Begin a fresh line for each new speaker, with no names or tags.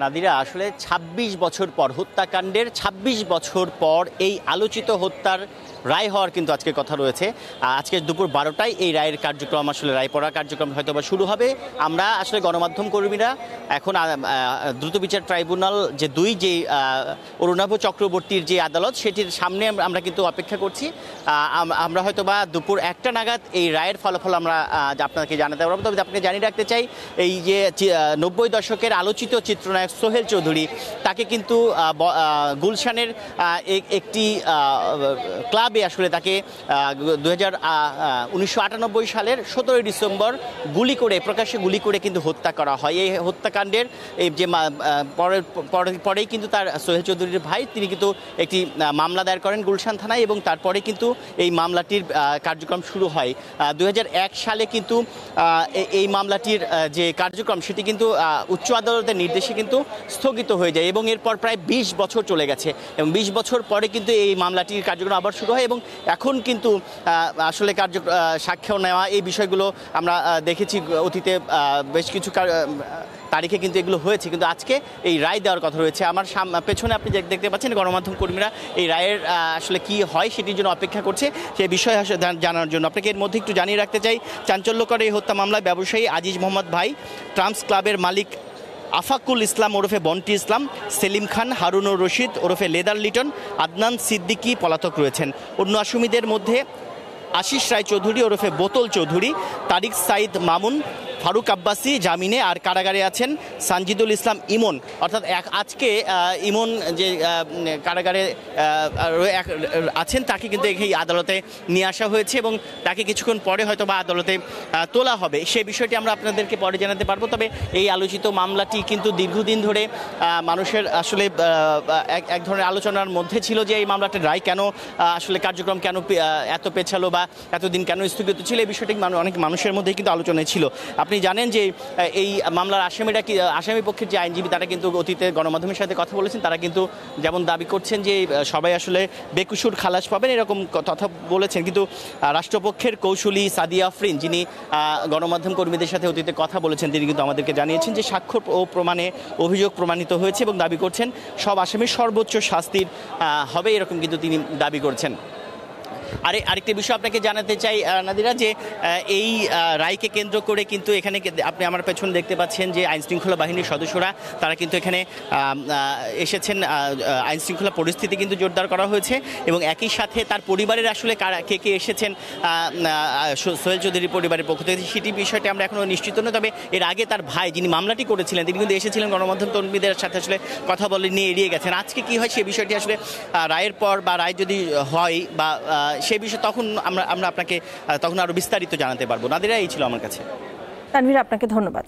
নাদিরা আসলে ২৬ বছর পর হত্যাকাণ্ডের ২৬ বছর পর এই আলোচিত হত্যার রায় হওয়ার কিন্তু আজকে কথা রয়েছে। আজকে দুপুর ১২টায় এই রায়ের কার্যক্রম আসলে রায় পড়ার কার্যক্রম হয়তো বা শুরু হবে। আমরা আসলে গণমাধ্যম কর্মীরা এখন দ্রুত বিচার ট্রাইব্যুনাল যে অরুণাভ চক্রবর্তীর যে আদালত সেটির সামনে আমরা কিন্তু অপেক্ষা করছি। আমরা হয়তো বা দুপুর ১টা নাগাদ এই রায়ের ফলাফল আমরা আপনাকে জানাতে পারবো। তবে আপনাকে জানিয়ে রাখতে চাই, এই যে ৯০ দশকের আলোচিত চিত্রনায়ক সোহেল চৌধুরী, তাকে কিন্তু গুলশানের একটি ক্লাবে আসলে তাকে 1998 সালের ১৭ই ডিসেম্বর প্রকাশ্যে গুলি করে কিন্তু হত্যা করা হয়। এই হত্যাকাণ্ডের এই যে পরেই কিন্তু তার সোহেল চৌধুরীর ভাই তিনি কিন্তু একটি মামলা দায়ের করেন গুলশান থানায়, এবং তারপরে কিন্তু এই মামলাটির কার্যক্রম শুরু হয়। ২০০১ সালে কিন্তু এই মামলাটির যে কার্যক্রম সেটি কিন্তু উচ্চ আদালতের নির্দেশে কিন্তু স্থগিত হয়ে যায়, এবং এরপর প্রায় ২০ বছর চলে গেছে, এবং ২০ বছর পরে কিন্তু এই মামলাটির কার্যক্রম আবার শুরু হয়। এবং এখন কিন্তু আসলে সাক্ষ্য নেওয়া এই বিষয়গুলো আমরা দেখেছি অতীতে বেশ কিছু তারিখে কিন্তু এগুলো হয়েছে, কিন্তু আজকে এই রায় দেওয়ার কথা রয়েছে। আমার পেছনে আপনি দেখতে পাচ্ছেন গণমাধ্যম কর্মীরা এই রায়ের আসলে কি হয় সেটির জন্য অপেক্ষা করছে, সেই বিষয়ে জানার জন্য। আপনাকে এর মধ্যে একটু জানিয়ে রাখতে চাই, চাঞ্চল্যকর এই হত্যা মামলায় ব্যবসায়ী আজিজ মোহাম্মদ ভাই, ট্রাম্পস ক্লাবের মালিক আফাকুল ইসলাম ওরফে বন্টি ইসলাম, সেলিম খান, হারুনুর রশিদ ওরফে লেদার লিটন, আদনান সিদ্দিকী পলাতক রয়েছেন। অন্য আসামিদের মধ্যে আশিস রায় চৌধুরী ওরফে বোতল চৌধুরী, তারিক সাইদ মামুন, ফারুক আব্বাসী জামিনে, আর কারাগারে আছেন সানজিদুল ইসলাম ইমন। অর্থাৎ আজকে ইমন যে কারাগারে আছেন তাকে কিন্তু এই আদালতে নিয়ে আসা হয়েছে, এবং তাকে কিছুক্ষণ পরে হয়তো বা আদালতে তোলা হবে। সেই বিষয়টি আমরা আপনাদেরকে পরে জানাতে পারবো। তবে এই আলোচিত মামলাটি কিন্তু দীর্ঘদিন ধরে মানুষের আসলে এক ধরনের আলোচনার মধ্যে ছিল, যে এই মামলাটির রায় কেন আসলে কার্যক্রম কেন এত পেছালো বা এতদিন কেন স্থগিত ছিল, এই বিষয়টি অনেক মানুষের মধ্যেই কিন্তু আলোচনায় ছিল। আপনি জানেন যে এই মামলার আসামি পক্ষের যে আইনজীবী তারা কিন্তু অতীতে গণমাধ্যমের সাথে কথা বলেছেন, তারা কিন্তু যেমন দাবি করছেন যে সবাই আসলে বেকসুর খালাস পাবেন এরকম কথা বলেছেন, কিন্তু রাষ্ট্রপক্ষের কৌশলী সাদিয়া আফরিন, যিনি গণমাধ্যম কর্মীদের সাথে অতীতে কথা বলেছেন, তিনি কিন্তু আমাদেরকে জানিয়েছেন যে স্বাক্ষর ও প্রমাণে অভিযোগ প্রমাণিত হয়েছে, এবং দাবি করছেন সব আসামির সর্বোচ্চ শাস্তির হবে, এরকম কিন্তু তিনি দাবি করছেন। আরেকটি বিষয় আপনাকে জানাতে চাই নাদিরা, যে এই রায়কে কেন্দ্র করে কিন্তু এখানে আপনি আমার পেছনে দেখতে পাচ্ছেন যে আইনশৃঙ্খলা বাহিনীর সদস্যরা তারা কিন্তু এখানে এসেছেন। আইনশৃঙ্খলা পরিস্থিতি কিন্তু জোরদার করা হয়েছে, এবং একই সাথে তার পরিবারের আসলে কে এসেছেন সোহেল চৌধুরীর পরিবারের পক্ষ থেকে সেটি বিষয়টি আমরা এখনও নিশ্চিত নই। তবে এর আগে তার ভাই, যিনি মামলাটি করেছিলেন, তিনি কিন্তু এসেছিলেন, গণমাধ্যম কর্মীদের সাথে আসলে কথা বলে নিয়ে এড়িয়ে গেছেন। আজকে কি হয় সেই বিষয়টি আসলে রায়ের পর বা রায় যদি হয় বা সেই বিষয়ে তখন আমরা আপনাকে তখন আরো বিস্তারিত জানাতে পারবো। নাদিরা, এই ছিল আমার কাছে।
তানভীর, আপনাকে ধন্যবাদ।